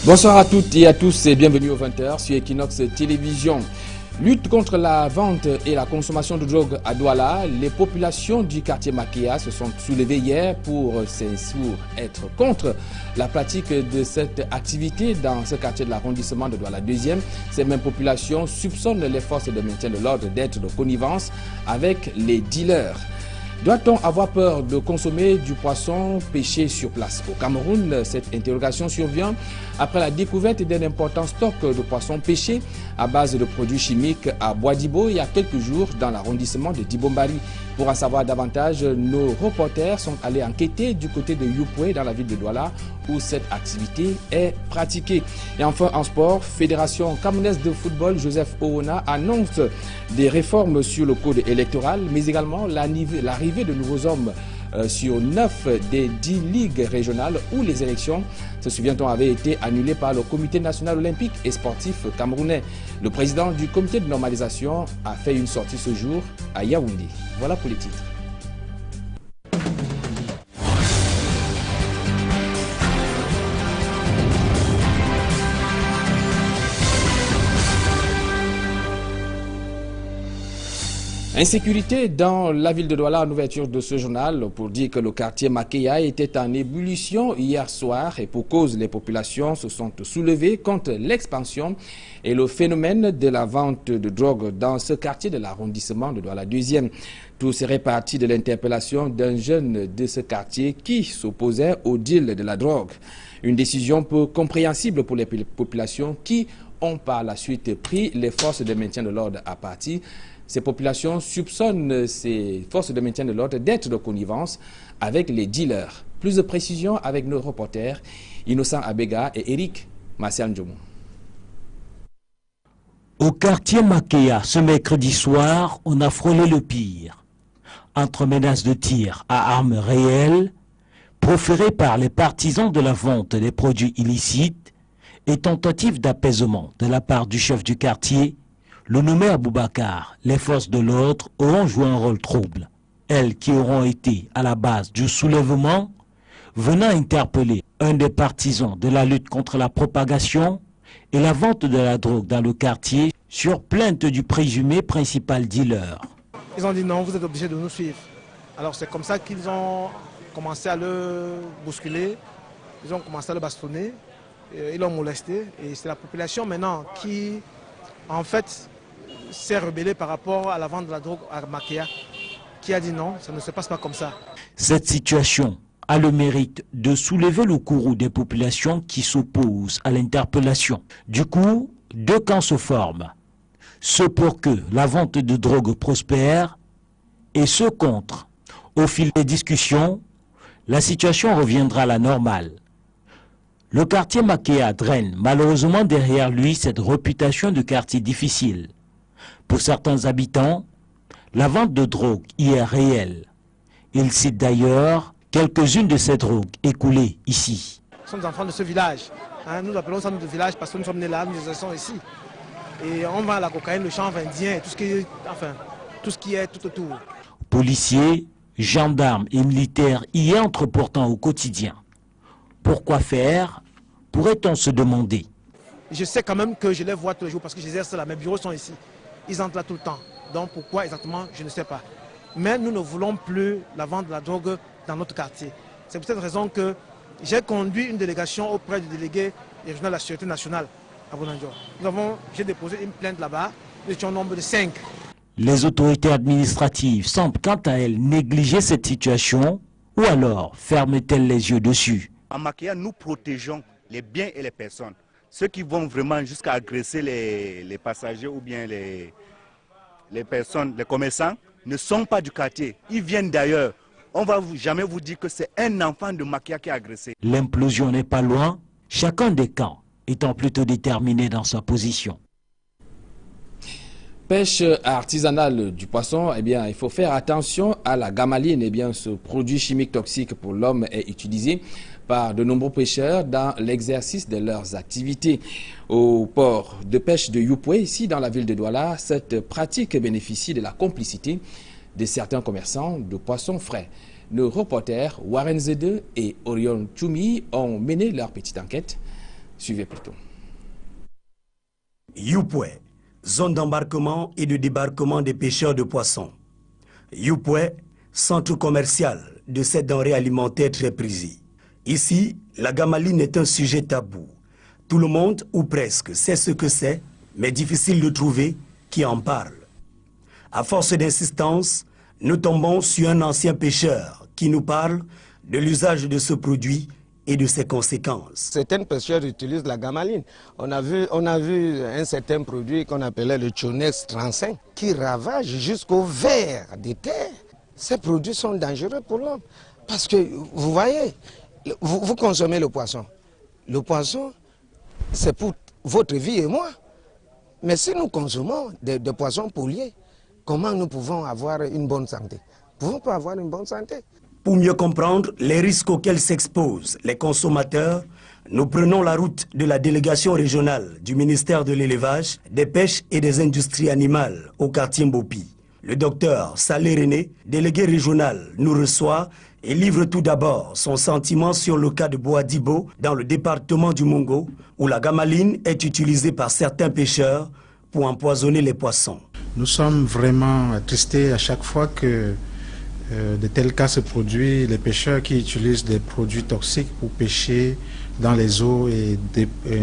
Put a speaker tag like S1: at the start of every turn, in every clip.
S1: Bonsoir à toutes et à tous et bienvenue au 20h sur Equinox Télévision. Lutte contre la vente et la consommation de drogue à Douala. Les populations du quartier Makéa se sont soulevées hier pour être contre la pratique de cette activité dans ce quartier de l'arrondissement de Douala 2e. Ces mêmes populations soupçonnent les forces de maintien de l'ordre d'être de connivence avec les dealers. Doit-on avoir peur de consommer du poisson pêché sur place? Au Cameroun, cette interrogation survient après la découverte d'un important stock de poissons pêchés à base de produits chimiques à Boadibo il y a quelques jours dans l'arrondissement de Dibombari. Pour en savoir davantage, nos reporters sont allés enquêter du côté de Yupoué dans la ville de Douala où cette activité est pratiquée. Et enfin en sport, Fédération camerounaise de football Joseph Owona annonce des réformes sur le code électoral mais également l'arrivée de nouveaux hommes sur 9 des 10 ligues régionales où les élections, se souvient-on, avaient été annulées par le Comité national olympique et sportif camerounais. Le président du comité de normalisation a fait une sortie ce jour à Yaoundé. Voilà pour les titres. Insécurité dans la ville de Douala en ouverture de ce journal pour dire que le quartier Makéa était en ébullition hier soir et pour cause les populations se sont soulevées contre l'expansion et le phénomène de la vente de drogue dans ce quartier de l'arrondissement de Douala 2e. Tout serait parti de l'interpellation d'un jeune de ce quartier qui s'opposait au deal de la drogue. Une décision peu compréhensible pour les populations qui ont par la suite pris les forces de maintien de l'ordre à partie. Ces populations soupçonnent ces forces de maintien de l'ordre d'être de connivence avec les dealers. Plus de précisions avec nos reporters Innocent Abega et Eric Massian-Djomou.
S2: Au quartier Makéa, ce mercredi soir, on a frôlé le pire. Entre menaces de tir à armes réelles, proférées par les partisans de la vente des produits illicites et tentatives d'apaisement de la part du chef du quartier, le nommé Aboubacar, les forces de l'ordre auront joué un rôle trouble. Elles qui auront été à la base du soulèvement, venant interpeller un des partisans de la lutte contre la propagation et la vente de la drogue dans le quartier sur plainte du présumé principal dealer.
S3: Ils ont dit non, vous êtes obligés de nous suivre. Alors c'est comme ça qu'ils ont commencé à le bousculer, ils ont commencé à le bastonner, ils l'ont molesté et c'est la population maintenant qui en fait s'est rebellé par rapport à la vente de la drogue à Makéa, qui a dit non, ça ne se passe pas comme ça.
S2: Cette situation a le mérite de soulever le courroux des populations qui s'opposent à l'interpellation. Du coup, deux camps se forment. Ceux pour que la vente de drogue prospère et ceux contre. Au fil des discussions, la situation reviendra à la normale. Le quartier Makéa draine malheureusement derrière lui cette réputation de quartier difficile. Pour certains habitants, la vente de drogue y est réelle. Ils citent d'ailleurs quelques-unes de ces drogues écoulées ici.
S3: Nous sommes enfants de ce village. Nous appelons ça notre village parce que nous sommes nés là, nous sommes ici. Et on vend la cocaïne, le chanvre indien, tout ce qui est tout autour.
S2: Policiers, gendarmes et militaires y entrent pourtant au quotidien. Pourquoi faire? Pourrait-on se demander?
S3: Je sais quand même que je les vois tous les jours parce que j'exerce là, mes bureaux sont ici. Ils entrent là tout le temps. Donc pourquoi exactement, je ne sais pas. Mais nous ne voulons plus la vente de la drogue dans notre quartier. C'est pour cette raison que j'ai conduit une délégation auprès du délégué régional de la Sûreté nationale à Bonanjo. J'ai déposé une plainte là-bas, nous étions au nombre de 5.
S2: Les autorités administratives semblent quant à elles négliger cette situation ou alors ferment-elles les yeux dessus?
S4: En Makéa, nous protégeons les biens et les personnes. Ceux qui vont vraiment jusqu'à agresser les passagers ou bien les personnes, les commerçants, ne sont pas du quartier. Ils viennent d'ailleurs. On ne va jamais vous dire que c'est un enfant de Makéa qui a agressé.
S2: L'implosion n'est pas loin, chacun des camps étant plutôt déterminé dans sa position.
S1: Pêche artisanale du poisson, eh bien, il faut faire attention à la gamaline. Eh bien, ce produit chimique toxique pour l'homme est utilisé par de nombreux pêcheurs dans l'exercice de leurs activités. Au port de pêche de Yupoué, ici dans la ville de Douala, cette pratique bénéficie de la complicité de certains commerçants de poissons frais. Nos reporters Warren Zede et Orion Choumi ont mené leur petite enquête. Suivez plutôt.
S5: Youpoué, zone d'embarquement et de débarquement des pêcheurs de poissons. Youpoué, centre commercial de cette denrée alimentaire très prisée. Ici, la gamaline est un sujet tabou. Tout le monde, ou presque, sait ce que c'est, mais difficile de trouver qui en parle. À force d'insistance, nous tombons sur un ancien pêcheur qui nous parle de l'usage de ce produit et de ses conséquences.
S6: Certains pêcheurs utilisent la gamaline. On a vu un certain produit qu'on appelait le Chonex 35 qui ravage jusqu'au ver des terres. Ces produits sont dangereux pour l'homme parce que, vous voyez, vous consommez le poisson. Le poisson, c'est pour votre vie et moi. Mais si nous consommons des poissons pollués, comment nous pouvons avoir une bonne santé? Nous ne pouvons pas avoir une bonne santé.
S5: Pour mieux comprendre les risques auxquels s'exposent les consommateurs, nous prenons la route de la délégation régionale du ministère de l'Élevage, des Pêches et des Industries Animales au quartier Mbopi. Le docteur Salé René, délégué régional, nous reçoit et livre tout d'abord son sentiment sur le cas de Boadibo dans le département du Mungo, où la gamaline est utilisée par certains pêcheurs pour empoisonner les poissons.
S7: Nous sommes vraiment attristés à chaque fois que de tels cas se produisent, les pêcheurs qui utilisent des produits toxiques pour pêcher dans les eaux et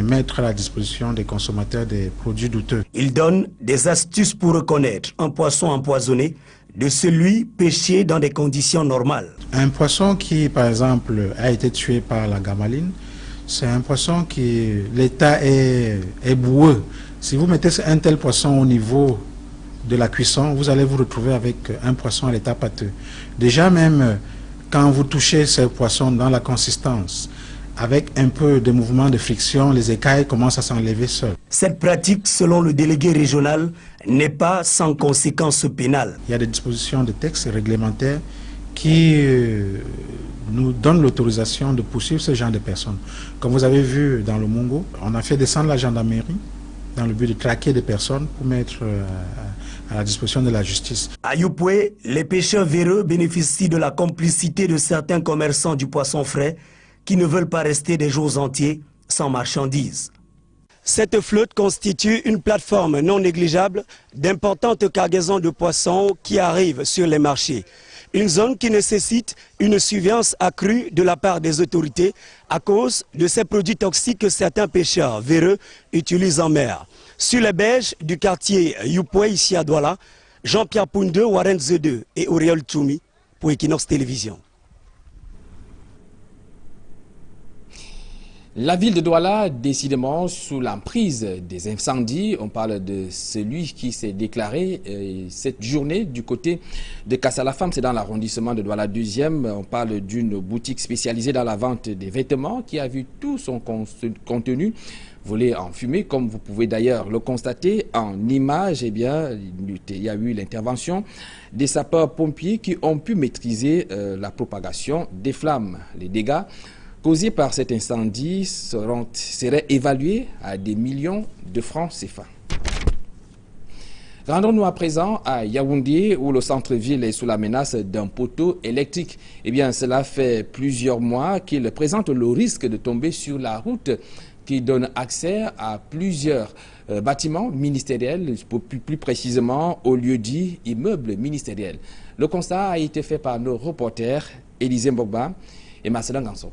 S7: mettre à la disposition des consommateurs des produits douteux.
S5: Il donne des astuces pour reconnaître un poisson empoisonné de celui pêché dans des conditions normales.
S7: Un poisson qui, par exemple, a été tué par la gamaline, c'est un poisson qui, l'état est boueux. Si vous mettez un tel poisson au niveau de la cuisson, vous allez vous retrouver avec un poisson à l'état pâteux. Déjà même, quand vous touchez ce poisson dans la consistance, avec un peu de mouvement de friction, les écailles commencent à s'enlever seules.
S5: Cette pratique, selon le délégué régional, n'est pas sans conséquences pénales.
S7: Il y a des dispositions de textes réglementaires qui nous donnent l'autorisation de poursuivre ce genre de personnes. Comme vous avez vu dans le Mungo, on a fait descendre la gendarmerie dans le but de traquer des personnes pour mettre à la disposition de la justice.
S5: À Youpoué, les pêcheurs véreux bénéficient de la complicité de certains commerçants du poisson frais qui ne veulent pas rester des jours entiers sans marchandises. Cette flotte constitue une plateforme non négligeable d'importantes cargaisons de poissons qui arrivent sur les marchés. Une zone qui nécessite une surveillance accrue de la part des autorités à cause de ces produits toxiques que certains pêcheurs véreux utilisent en mer. Sur les berges du quartier Youpoué, ici à Douala, Jean-Pierre Pounde, Warren Zede et Auréole Tchoumi pour Equinox Télévision.
S1: La ville de Douala, décidément sous l'emprise des incendies, on parle de celui qui s'est déclaré cette journée du côté de Kassalafam, c'est dans l'arrondissement de Douala 2e. On parle d'une boutique spécialisée dans la vente des vêtements qui a vu tout son contenu volé en fumée, comme vous pouvez d'ailleurs le constater en images. Eh bien, il y a eu l'intervention des sapeurs-pompiers qui ont pu maîtriser la propagation des flammes. Les dégâts causés par cet incendie seraient évalués à des millions de francs CFA. Rendons-nous à présent à Yaoundé, où le centre-ville est sous la menace d'un poteau électrique. Eh bien, cela fait plusieurs mois qu'il présente le risque de tomber sur la route qui donne accès à plusieurs bâtiments ministériels, plus précisément au lieu-dit immeubles ministériels. Le constat a été fait par nos reporters Élisée Mbogba et Marcelin Ganso.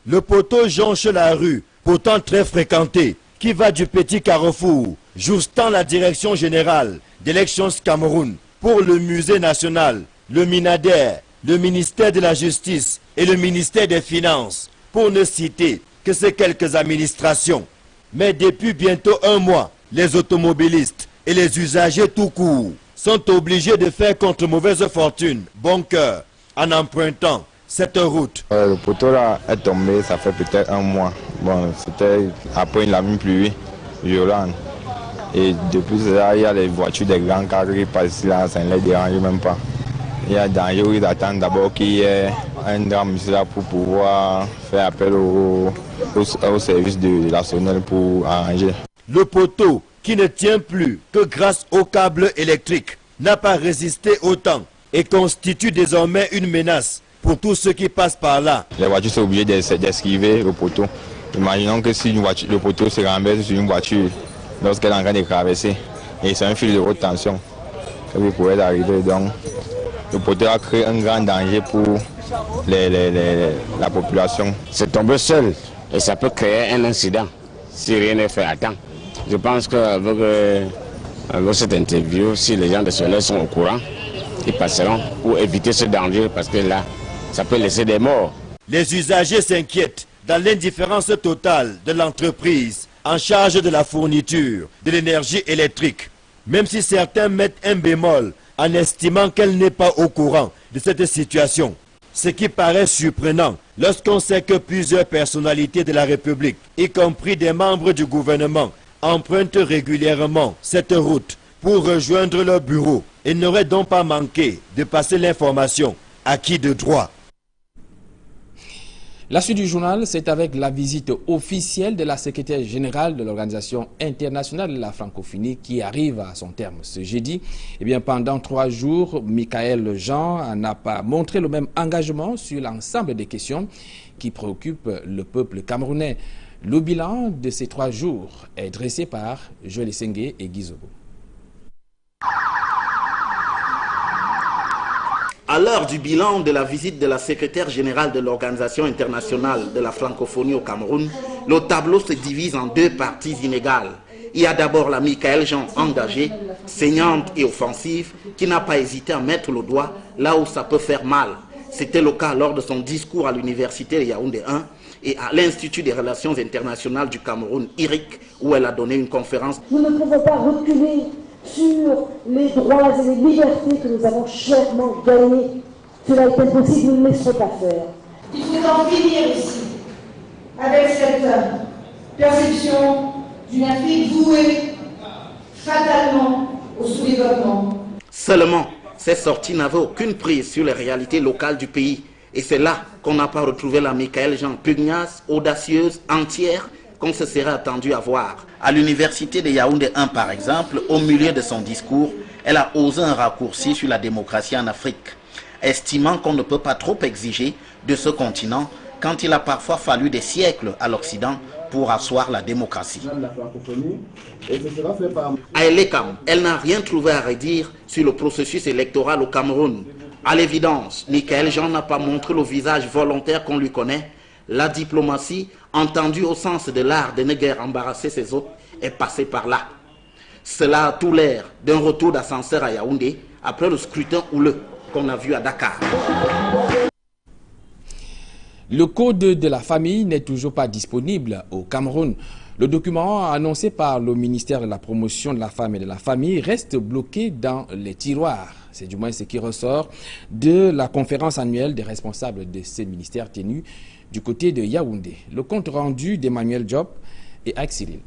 S8: Le poteau jonche la rue, pourtant très fréquenté, qui va du petit carrefour jusqu'à la direction générale d'Elections Cameroun pour le musée national, le MINADER, le ministère de la Justice et le ministère des Finances, pour ne citer que ces quelques administrations. Mais depuis bientôt un mois, les automobilistes et les usagers tout court sont obligés de faire contre mauvaise fortune, bon cœur, en empruntant cette route.
S9: Le poteau là est tombé, ça fait peut-être un mois. Bon, c'était après la pluie violente. Et depuis cela, il y a les voitures des grands cadres qui passent là, ça ne les dérange même pas. Il y a danger où ils attendent d'abord qu'il y ait un drame là pour pouvoir faire appel au service de la SONEL pour arranger.
S8: Le poteau, qui ne tient plus que grâce au câble électrique, n'a pas résisté au temps et constitue désormais une menace pour tous ceux qui passent par là.
S9: Les voitures sont obligées d'esquiver le poteau Imaginons que si le poteau se renverse sur une voiture lorsqu'elle est en train de traverser, et c'est un fil de haute tension qui pourrait arriver. Donc, le poteau a créé un grand danger pour la population.
S10: C'est tombé seul et ça peut créer un incident si rien n'est fait à temps. Je pense qu'avec cette interview, si les gens de Soleil sont au courant, ils passeront pour éviter ce danger parce que là, ça peut laisser des morts.
S8: Les usagers s'inquiètent dans l'indifférence totale de l'entreprise en charge de la fourniture de l'énergie électrique. Même si certains mettent un bémol en estimant qu'elle n'est pas au courant de cette situation. Ce qui paraît surprenant lorsqu'on sait que plusieurs personnalités de la République, y compris des membres du gouvernement, empruntent régulièrement cette route pour rejoindre leur bureau et n'auraient donc pas manqué de passer l'information à qui de droit.
S1: La suite du journal, c'est avec la visite officielle de la secrétaire générale de l'Organisation internationale de la francophonie qui arrive à son terme ce jeudi. Eh bien, pendant 3 jours, Michaël Jean n'a pas montré le même engagement sur l'ensemble des questions qui préoccupent le peuple camerounais. Le bilan de ces 3 jours est dressé par Joël Sengue et Guizobo.
S11: À l'heure du bilan de la visite de la secrétaire générale de l'Organisation internationale de la francophonie au Cameroun, le tableau se divise en 2 parties inégales. Il y a d'abord la Michaël Jean engagée, saignante et offensive, qui n'a pas hésité à mettre le doigt là où ça peut faire mal. C'était le cas lors de son discours à l'université de Yaoundé 1 et à l'Institut des relations internationales du Cameroun, IRIC, où elle a donné une conférence.
S12: Nous ne pouvons pas reculer sur les droits et les libertés que nous avons chèrement gagnés. Cela est impossible, nous ne laisserons pas faire.
S13: Il faut en finir ici avec cette perception d'une Afrique vouée fatalement au sous-développement.
S11: Seulement, ces sorties n'avaient aucune prise sur les réalités locales du pays. Et c'est là qu'on n'a pas retrouvé la Michaël Jean pugnace, audacieuse, entière, qu'on se serait attendu à voir. À l'université de Yaoundé 1, par exemple, au milieu de son discours, elle a osé un raccourci sur la démocratie en Afrique, estimant qu'on ne peut pas trop exiger de ce continent quand il a parfois fallu des siècles à l'Occident pour asseoir la démocratie. À Elekam, elle n'a rien trouvé à redire sur le processus électoral au Cameroun. À l'évidence, Michaël Jean n'a pas montré le visage volontaire qu'on lui connaît. La diplomatie, entendue au sens de l'art de ne guère embarrasser ses hôtes, est passée par là. Cela a tout l'air d'un retour d'ascenseur à Yaoundé après le scrutin houleux qu'on a vu à Dakar.
S1: Le code de la famille n'est toujours pas disponible au Cameroun. Le document annoncé par le ministère de la Promotion de la Femme et de la Famille reste bloqué dans les tiroirs. C'est du moins ce qui ressort de la conférence annuelle des responsables de ces ministères tenus du côté de Yaoundé. Le compte rendu d'Emmanuel Diop et Axel.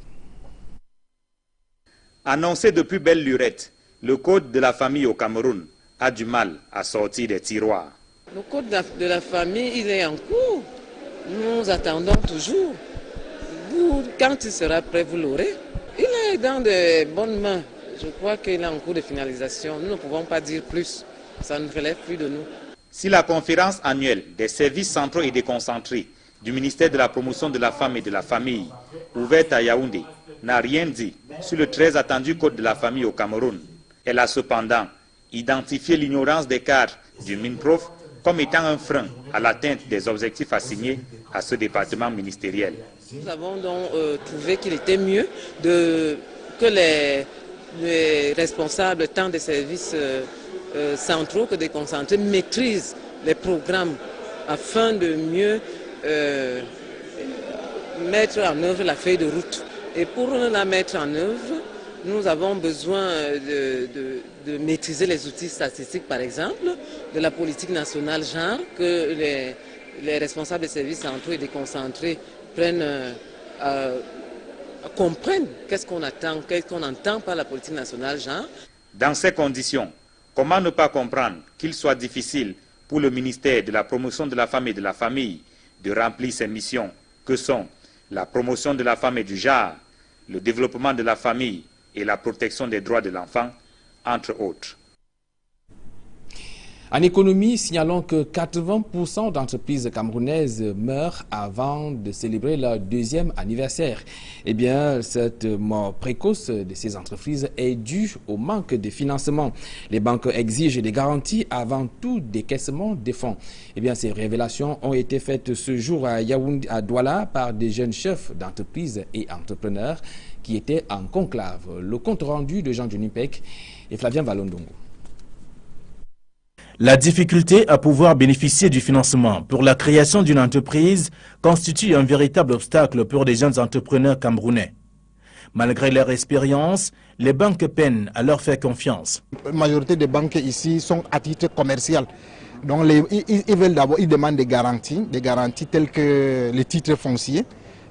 S14: Annoncé depuis belle lurette, le code de la famille au Cameroun a du mal à sortir des tiroirs.
S15: Le code de la famille, il est en cours. Nous attendons toujours. Quand il sera prêt, vous l'aurez. Il est dans de bonnes mains. Je crois qu'il est en cours de finalisation. Nous ne pouvons pas dire plus. Ça ne relève plus de nous.
S14: Si la conférence annuelle des services centraux et déconcentrés du ministère de la Promotion de la Femme et de la Famille, ouverte à Yaoundé, n'a rien dit sur le très attendu code de la famille au Cameroun, elle a cependant identifié l'ignorance des cadres du MINPROF comme étant un frein à l'atteinte des objectifs assignés à ce département ministériel.
S15: Nous avons donc trouvé qu'il était mieux que les responsables tant des services centraux que déconcentrés maîtrisent les programmes afin de mieux mettre en œuvre la feuille de route. Et pour la mettre en œuvre, nous avons besoin de maîtriser les outils statistiques, par exemple, de la politique nationale genre, que les responsables des services centraux et déconcentrés comprennent qu'est-ce qu'on attend, qu'est-ce qu'on entend par la politique nationale genre.
S14: Dans ces conditions, comment ne pas comprendre qu'il soit difficile pour le ministère de la Promotion de la Femme et de la Famille de remplir ses missions que sont la promotion de la femme et du genre, le développement de la famille et la protection des droits de l'enfant, entre autres.
S1: En économie, signalons que 80% d'entreprises camerounaises meurent avant de célébrer leur deuxième anniversaire. Eh bien, cette mort précoce de ces entreprises est due au manque de financement. Les banques exigent des garanties avant tout décaissement des fonds. Eh bien, ces révélations ont été faites ce jour à Yaoundé, à Douala, par des jeunes chefs d'entreprises et entrepreneurs qui étaient en conclave. Le compte rendu de Jean Junipek et Flavien Valondongo.
S16: La difficulté à pouvoir bénéficier du financement pour la création d'une entreprise constitue un véritable obstacle pour les jeunes entrepreneurs camerounais. Malgré leur expérience, les banques peinent à leur faire confiance.
S17: La majorité des banques ici sont à titre commercial. Donc ils veulent d'abord, ils demandent des garanties telles que les titres fonciers.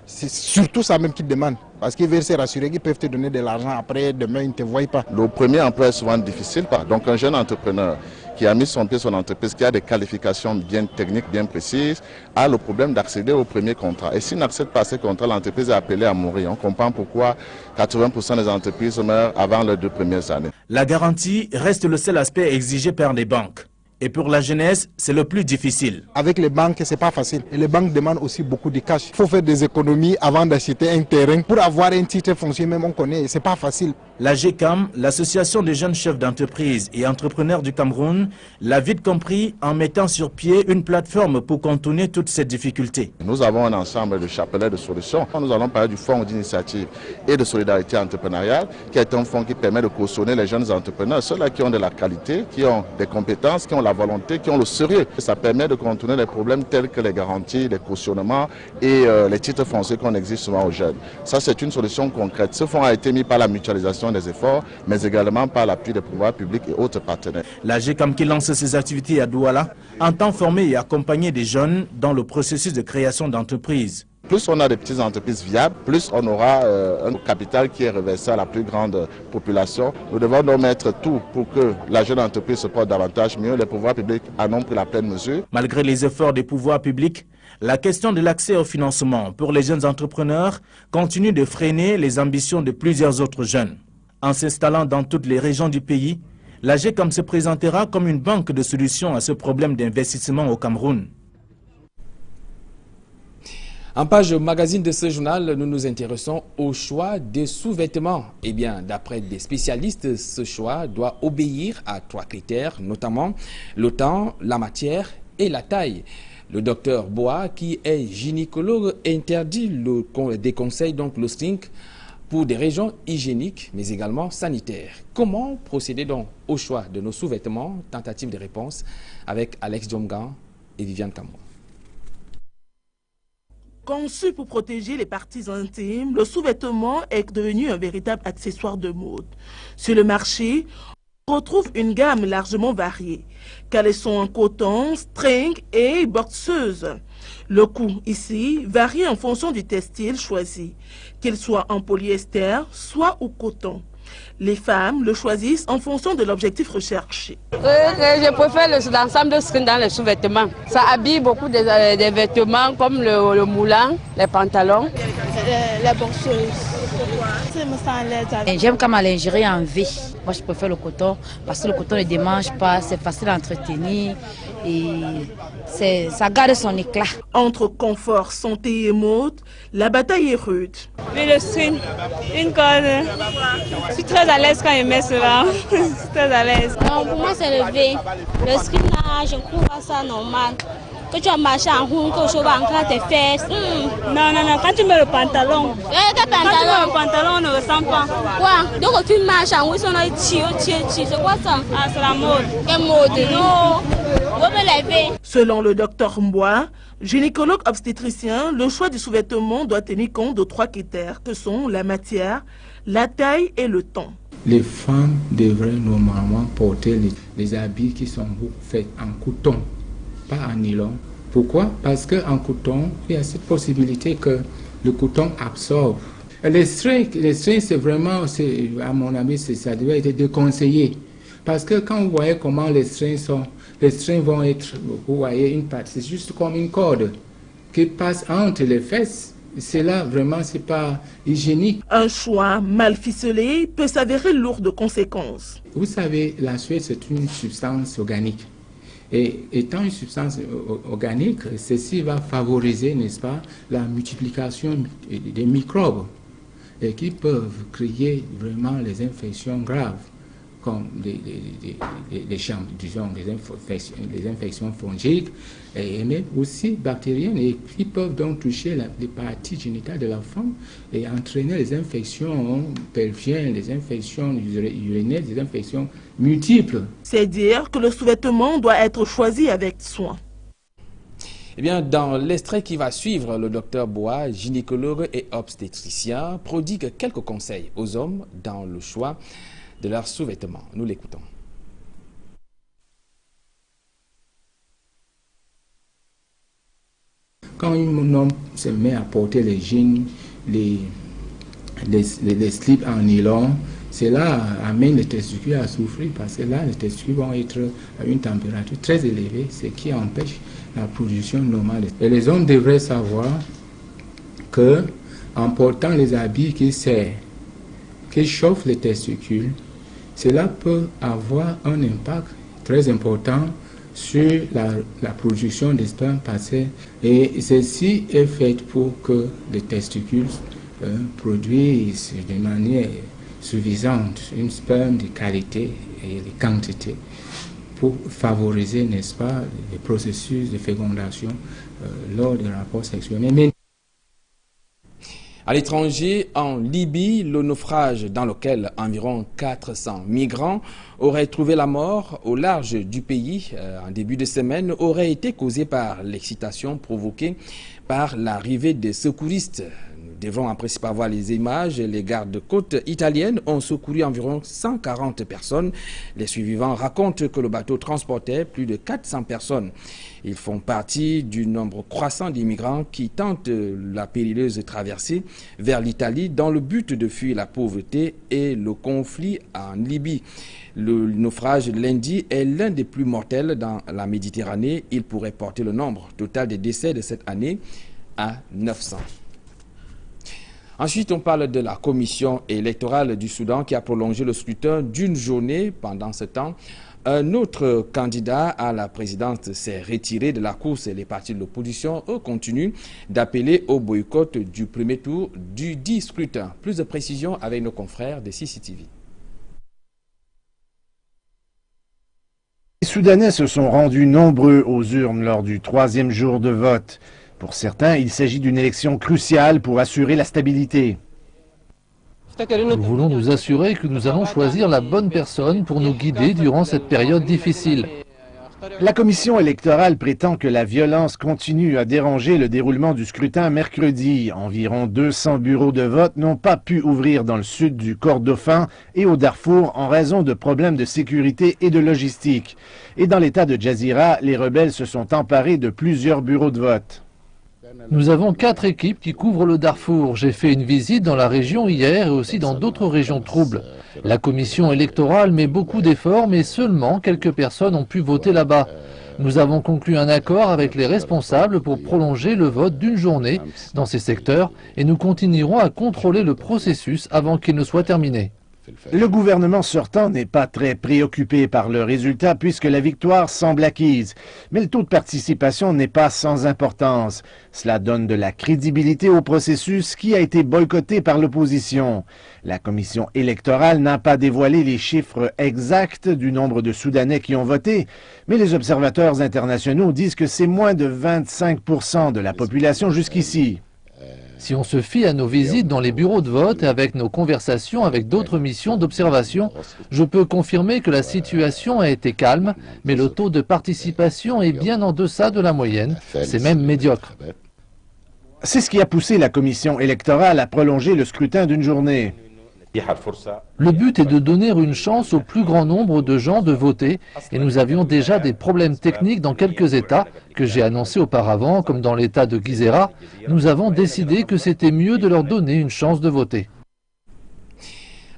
S17: C'est surtout ça même qu'ils demandent. Parce qu'ils veulent se rassurer qu'ils peuvent te donner de l'argent après, demain ils ne te voient pas.
S18: Le premier emploi est souvent difficile. Donc un jeune entrepreneur qui a mis son pied sur l'entreprise, qui a des qualifications bien techniques, bien précises, a le problème d'accéder au premier contrat. Et s'il n'accède pas à ce contrat, l'entreprise est appelée à mourir. On comprend pourquoi 80% des entreprises meurent avant leurs 2 premières années.
S16: La garantie reste le seul aspect exigé par les banques. Et pour la jeunesse, c'est le plus difficile.
S17: Avec les banques, ce n'est pas facile. Et les banques demandent aussi beaucoup de cash. Il faut faire des économies avant d'acheter un terrain. Pour avoir un titre foncier, même on connaît, ce n'est pas facile.
S16: La GECAM, l'association des jeunes chefs d'entreprise et entrepreneurs du Cameroun, l'a vite compris en mettant sur pied une plateforme pour contourner toutes ces difficultés.
S18: Nous avons un ensemble de chapelets de solutions. Nous allons parler du fonds d'initiative et de solidarité entrepreneuriale, qui est un fonds qui permet de cautionner les jeunes entrepreneurs, ceux-là qui ont de la qualité, qui ont des compétences, qui ont la volonté, qui ont le sérieux. Ça permet de contourner les problèmes tels que les garanties, les cautionnements et les titres fonciers qu'on exige souvent aux jeunes. Ça, c'est une solution concrète. Ce fonds a été mis par la mutualisation des efforts, mais également par l'appui des pouvoirs publics et autres partenaires.
S16: La GECAM, qui lance ses activités à Douala, entend former et accompagner des jeunes dans le processus de création d'entreprises.
S18: Plus on a des petites entreprises viables, plus on aura un capital qui est reversé à la plus grande population. Nous devons donc mettre tout pour que la jeune entreprise se porte davantage mieux. Les pouvoirs publics en ont pris la pleine mesure.
S16: Malgré les efforts des pouvoirs publics, la question de l'accès au financement pour les jeunes entrepreneurs continue de freiner les ambitions de plusieurs autres jeunes. En s'installant dans toutes les régions du pays, la GECAM se présentera comme une banque de solutions à ce problème d'investissement au Cameroun.
S1: En page magazine de ce journal, nous nous intéressons au choix des sous-vêtements. Eh bien, d'après des spécialistes, ce choix doit obéir à 3 critères, notamment le temps, la matière et la taille. Le docteur Bois, qui est gynécologue, interdit des conseils, donc le STINC, pour des raisons hygiéniques, mais également sanitaires. Comment procéder donc au choix de nos sous-vêtements? Tentative de réponse avec Alex Djomgan et Viviane Camon.
S19: Conçu pour protéger les parties intimes, le sous-vêtement est devenu un véritable accessoire de mode. Sur le marché, on retrouve une gamme largement variée. Caleçons en coton, string et boxeuses. Le coût ici varie en fonction du textile choisi, qu'il soit en polyester, soit au coton. Les femmes le choisissent en fonction de l'objectif recherché.
S20: Je préfère l'ensemble de string dans les sous-vêtements. Ça habille beaucoup des vêtements comme le moulant, les pantalons.
S21: Les boxeuses.
S22: J'aime comme la lingerie en V. Moi, je préfère le coton parce que le coton ne démange pas, c'est facile à entretenir et ça garde son éclat.
S19: Entre confort, santé et mode, la bataille est rude.
S21: Mais le string, une corde. Je suis très à l'aise quand je mets cela. Je suis très à l'aise.
S23: Non, pour moi, c'est le V. Le string, là, je trouve ça normal. Que tu as marché en roue, que tu vas encore tes fesses.
S21: Non, quand tu mets le pantalon.
S23: Quand tu mets
S21: le pantalon, on ne ressent pas.
S23: Ouais, donc tu marches en roue, on a c'est quoi ça?
S21: Ah, c'est la mode.
S23: Quelle mode? Non, on veut lever.
S19: Selon le docteur Mboua, gynécologue obstétricien, le choix du sous-vêtement doit tenir compte de 3 critères que sont la matière, la taille et le temps.
S24: Les femmes devraient normalement porter les habits qui sont faits en coton, pas en nylon. Pourquoi? Parce qu'en coton, il y a cette possibilité que le coton absorbe. Les strings c'est vraiment, à mon avis, ça doit être déconseillé. Parce que quand vous voyez comment les strings vont être, vous voyez une partie, c'est juste comme une corde qui passe entre les fesses. C'est là, vraiment, c'est pas hygiénique.
S19: Un choix mal ficelé peut s'avérer lourd de conséquences.
S24: Vous savez, la sueur, c'est une substance organique. Et étant une substance organique, ceci va favoriser, n'est-ce pas, la multiplication des microbes et qui peuvent créer vraiment les infections graves, comme les infections fongiques et même aussi bactériennes, et qui peuvent donc toucher les parties génitales de la femme et entraîner les infections pelviennes, les infections urinaires, des infections multiples.
S19: C'est dire que le sous-vêtement doit être choisi avec soin.
S1: Eh bien, dans l'extrait qui va suivre, le docteur Bois, gynécologue et obstétricien, prodigue quelques conseils aux hommes dans le choix de leurs sous-vêtements. Nous l'écoutons.
S24: Quand un homme se met à porter les jeans, les slips en nylon, cela amène les testicules à souffrir parce que là, les testicules vont être à une température très élevée, ce qui empêche la production normale. Et les hommes devraient savoir que, en portant les habits qui serrent, qui chauffent les testicules, cela peut avoir un impact très important sur la production des spermes passés. Et ceci est fait pour que les testicules produisent de manière suffisante une sperme de qualité et de quantité pour favoriser, n'est-ce pas, les processus de fécondation lors des rapports sexuels. Mais
S1: à l'étranger, en Libye, le naufrage dans lequel environ 400 migrants auraient trouvé la mort au large du pays en début de semaine aurait été causé par l'excitation provoquée par l'arrivée des secouristes. Nous devrons en principe avoir les images. Les gardes-côtes italiennes ont secouru environ 140 personnes. Les survivants racontent que le bateau transportait plus de 400 personnes. Ils font partie du nombre croissant d'immigrants qui tentent la périlleuse traversée vers l'Italie dans le but de fuir la pauvreté et le conflit en Libye. Le naufrage de lundi est l'un des plus mortels dans la Méditerranée. Il pourrait porter le nombre total des décès de cette année à 900. Ensuite, on parle de la commission électorale du Soudan qui a prolongé le scrutin d'une journée. Pendant ce temps, un autre candidat à la présidence s'est retiré de la course et les partis de l'opposition, eux, continuent d'appeler au boycott du premier tour du dit scrutin. Plus de précisions avec nos confrères de CCTV.
S2: Les Soudanais se sont rendus nombreux aux urnes lors du troisième jour de vote. Pour certains, il s'agit d'une élection cruciale pour assurer la stabilité.
S3: Nous voulons nous assurer que nous allons choisir la bonne personne pour nous guider durant cette période difficile.
S2: La commission électorale prétend que la violence continue à déranger le déroulement du scrutin mercredi. Environ 200 bureaux de vote n'ont pas pu ouvrir dans le sud du Kordofan et au Darfour en raison de problèmes de sécurité et de logistique. Et dans l'état de Djazira, les rebelles se sont emparés de plusieurs bureaux de vote.
S3: Nous avons 4 équipes qui couvrent le Darfour. J'ai fait une visite dans la région hier et aussi dans d'autres régions troubles. La commission électorale met beaucoup d'efforts, mais seulement quelques personnes ont pu voter là-bas. Nous avons conclu un accord avec les responsables pour prolonger le vote d'une journée dans ces secteurs et nous continuerons à contrôler le processus avant qu'il ne soit terminé.
S2: Le gouvernement sortant n'est pas très préoccupé par le résultat puisque la victoire semble acquise. Mais le taux de participation n'est pas sans importance. Cela donne de la crédibilité au processus qui a été boycotté par l'opposition. La commission électorale n'a pas dévoilé les chiffres exacts du nombre de Soudanais qui ont voté, mais les observateurs internationaux disent que c'est moins de 25% de la population jusqu'ici.
S3: Si on se fie à nos visites dans les bureaux de vote et avec nos conversations avec d'autres missions d'observation, je peux confirmer que la situation a été calme, mais le taux de participation est bien en deçà de la moyenne. C'est même médiocre.
S2: C'est ce qui a poussé la commission électorale à prolonger le scrutin d'une journée.
S3: Le but est de donner une chance au plus grand nombre de gens de voter et nous avions déjà des problèmes techniques dans quelques États que j'ai annoncés auparavant, comme dans l'État de Gizera. Nous avons décidé que c'était mieux de leur donner une chance de voter.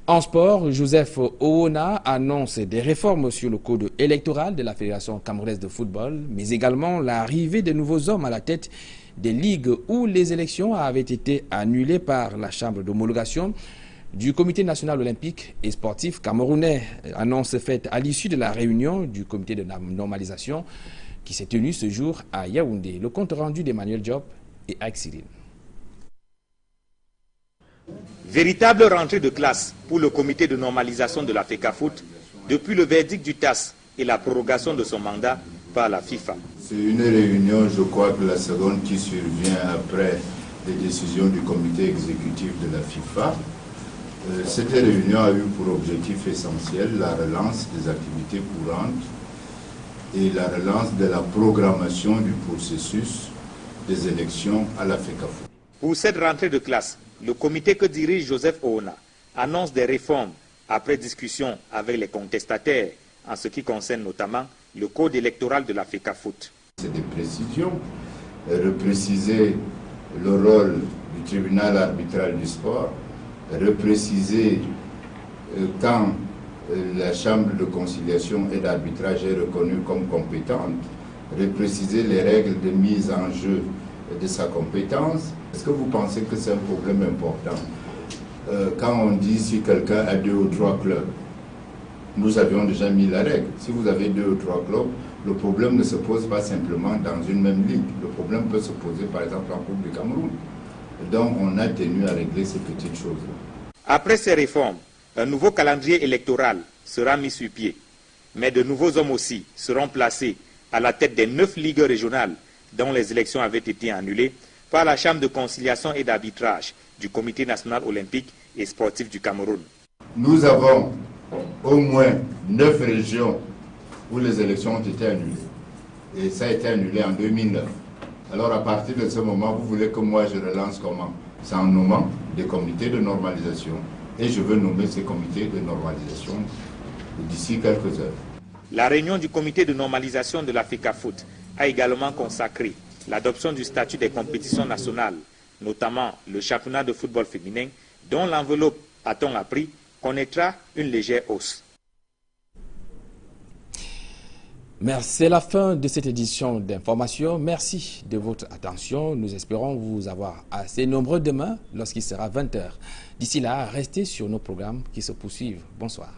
S1: En sport, Joseph Oona annonce des réformes sur le code électoral de la Fédération camerounaise de football, mais également l'arrivée de nouveaux hommes à la tête des ligues où les élections avaient été annulées par la chambre d'homologation. du Comité national olympique et sportif camerounais. Annonce faite à l'issue de la réunion du comité de normalisation qui s'est tenue ce jour à Yaoundé. Le compte rendu d'Emmanuel Diop et Aix-Cyril.
S14: Véritable rentrée de classe pour le comité de normalisation de la FECAFOOT depuis le verdict du TAS et la prorogation de son mandat par la FIFA.
S4: C'est une réunion, je crois que la seconde qui survient après les décisions du comité exécutif de la FIFA. Cette réunion a eu pour objectif essentiel la relance des activités courantes et la relance de la programmation du processus des élections à la FECAFOOT.
S14: Pour cette rentrée de classe, le comité que dirige Joseph Oona annonce des réformes après discussion avec les contestataires en ce qui concerne notamment le code électoral de la FECAFOOT.
S4: C'est des précisions, repréciser le rôle du tribunal arbitral du sport, repréciser quand la chambre de conciliation et d'arbitrage est reconnue comme compétente, repréciser les règles de mise en jeu de sa compétence. Est-ce que vous pensez que c'est un problème important? Quand on dit si quelqu'un a 2 ou 3 clubs, nous avions déjà mis la règle. Si vous avez 2 ou 3 clubs, le problème ne se pose pas simplement dans une même ligue. Le problème peut se poser par exemple en Coupe du Cameroun. Donc on a tenu à régler ces petites choses-là.
S14: Après ces réformes, un nouveau calendrier électoral sera mis sur pied. Mais de nouveaux hommes aussi seront placés à la tête des 9 ligues régionales dont les élections avaient été annulées par la Chambre de conciliation et d'arbitrage du Comité national olympique et sportif du Cameroun.
S4: Nous avons au moins 9 régions où les élections ont été annulées. Et ça a été annulé en 2009. Alors à partir de ce moment, vous voulez que moi je relance comment? C'est en nommant des comités de normalisation. Et je veux nommer ces comités de normalisation d'ici quelques heures.
S14: La réunion du comité de normalisation de la FECAFOOT a également consacré l'adoption du statut des compétitions nationales, notamment le championnat de football féminin, dont l'enveloppe, a-t-on appris, connaîtra une légère hausse.
S1: Merci, c'est la fin de cette édition d'information. Merci de votre attention. Nous espérons vous avoir assez nombreux demain lorsqu'il sera 20h. D'ici là, restez sur nos programmes qui se poursuivent. Bonsoir.